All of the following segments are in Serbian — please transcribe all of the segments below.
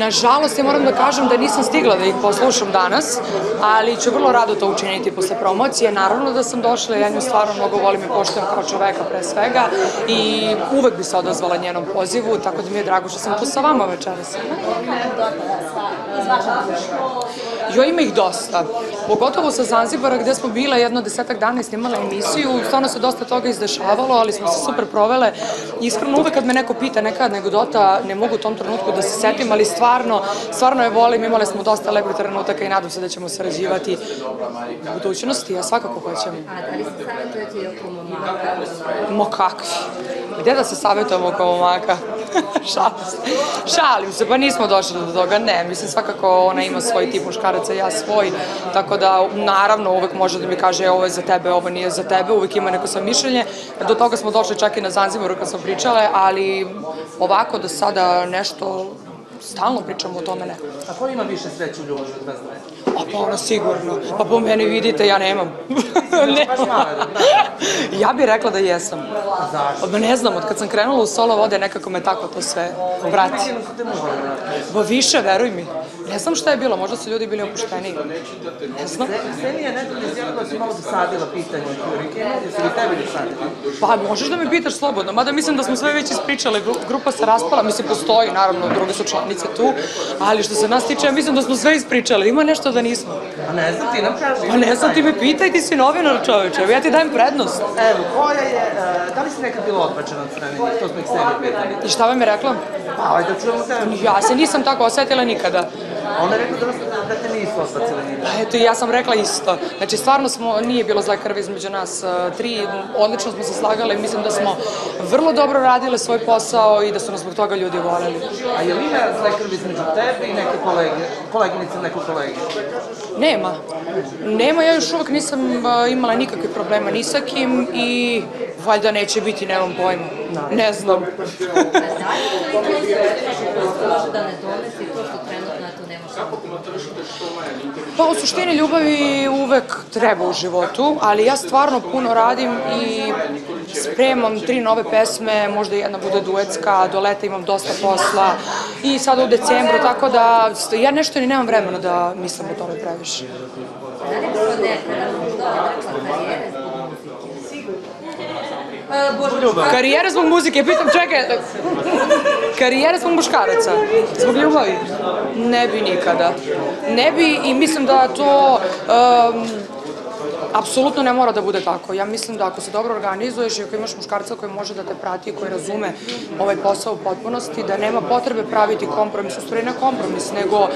Nažalost, ja moram da kažem da nisam stigla da ih poslušam danas, ali ću vrlo rado to učiniti posle promocije. Naravno da sam došla, ja nju stvarno mnogo volim i poštujem kao čoveka pre svega i uvek bi se odazvala njenom pozivu, tako da mi je drago što sam tu sa vama večeras. Jo, ima ih dosta. Pogotovo sa Zanzibara gde smo bile jedno 10 dana i snimala emisiju, stvarno se dosta toga izdešavalo, ali smo se super provele. Iskreno, uvek kad me neko pita neka anegdota, ne mogu u tom trenutku da se setim, ali stvarno je volim, imali smo dosta lepih trenutaka i nadam se da ćemo sarađivati u budućnosti, ja svakako hoćemo. A da li se savjetujete i oko momaka? Mo kakvi? Gde da se savjetujemo oko momaka? Šalim se, pa nismo došli do toga, ne, mislim svakako ona ima svoj tip muškaraca, ja svoj, tako da naravno uvek može da mi kaže ovo je za tebe, ovo nije za tebe, uvek ima neko svoje mišljenje, do toga smo došli čak i na Zanzibaru kad smo pričale, ali ovako do sada nešto stalno pričamo o tome, ne. A ko ima više sreće u ljubavi od vas dve? A pa ona sigurno, pa po meni vidite, ja nemam. Ja bih rekla da jesam. Zašto? Ne znam, od kad sam krenula u solo vode, nekako me tako to sve vrati. Ba više, veruj mi. Ne znam šta je bilo, možda su ljudi bili opušteniji. Ne znam. Ksenija je nekada izjavila da si malo dosadila pitanje o Hurricane, jesu li tebi dosadili? Pa možeš da me pitaš slobodno, mada mislim da smo sve već ispričali, grupa se raspala, mislim postoji, naravno, druge su članice tu, ali što se nas tiče, mislim da smo sve ispričali, ima nešto da nismo. A ne znam, ti nam kaži. Pa ne znam, ti me pitaj, ti si novinar čoveče, ja ti dajem prednost. Evo, koja je, da li si nekad bila odbačena od strane njih, to smo ih Ksenija pitali. I šta vam je rekla? Pa, ajde da čujemo tebe. Ja se nisam tako osetila nikada. Ona je rekla da te nisu odbacili njih. Pa eto, ja sam rekla isto. Znači, stvarno nije bilo zle krvi između nas tri, odlično smo se slagali, mislim da smo vrlo dobro radile svoj posao i da su nas zbog toga ljudi voljeli. A je li ima zle krvi između tebe i neke koleginice nekog kolege? Nema, ja još uvek nisam imala nikakvih problema ni sa kim i valjda neće biti, nemam pojma. Ne znam. Da li je to da ne donesi to što trenutno to ne može? Pa u suštini ljubavi uvek treba u životu, ali ja stvarno puno radim i spremam 3 nove pesme, možda jedna bude duetska, do leta imam dosta posla i sada u decembru, tako da ja nešto ni nemam vremena da mislim o tome previše. Da li bi se nekada možda odrekla karijere zbog muzike? Karijera zbog muzike, pitam, čekaj, karijera zbog muškaraca, zbog ljubavi? Ne bi nikada. Ne bi i mislim da to apsolutno ne mora da bude tako. Ja mislim da ako se dobro organizuješ i ako imaš muškarca koji može da te prati i koji razume ovaj posao u potpunosti, da nema potrebe praviti kompromis, u stvari ne kompromis, nego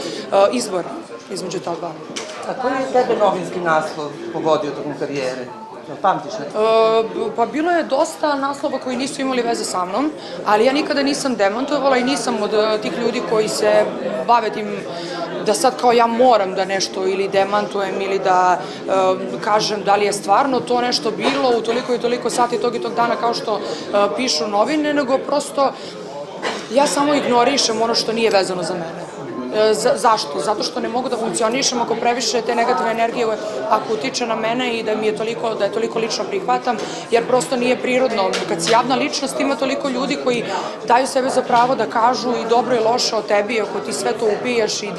izbor između ta dva. A koji je tebe novinski naslov pogodio tokom karijere? Pamtiš ne? Pa bilo je dosta naslova koji nisu imali veze sa mnom, ali ja nikada nisam demontovala i nisam od tih ljudi koji se bave tim da sad kao ja moram da nešto ili demantujem ili da kažem da li je stvarno to nešto bilo u toliko i toliko sati tog i tog dana kao što pišu novine, nego prosto ja samo ignorišem ono što nije vezano za mene. Zašto? Zato što ne mogu da funkcionišem ako previše te negativne energije ako utiče na mene i da je toliko lično prihvatam, jer prosto nije prirodno. Kad si javna ličnost ima toliko ljudi koji daju sebe za pravo da kažu i dobro i loše o tebi, ako ti sve to upijaš i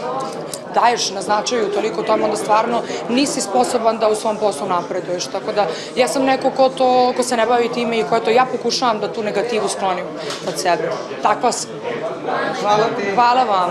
daješ na značaju toliko tome, onda stvarno nisi sposoban da u svom poslu napreduješ. Tako da ja sam neko ko se ne bavi time i ja pokušavam da tu negativu sklonim od sebe. Takva sam. Hvala ti. Hvala vam.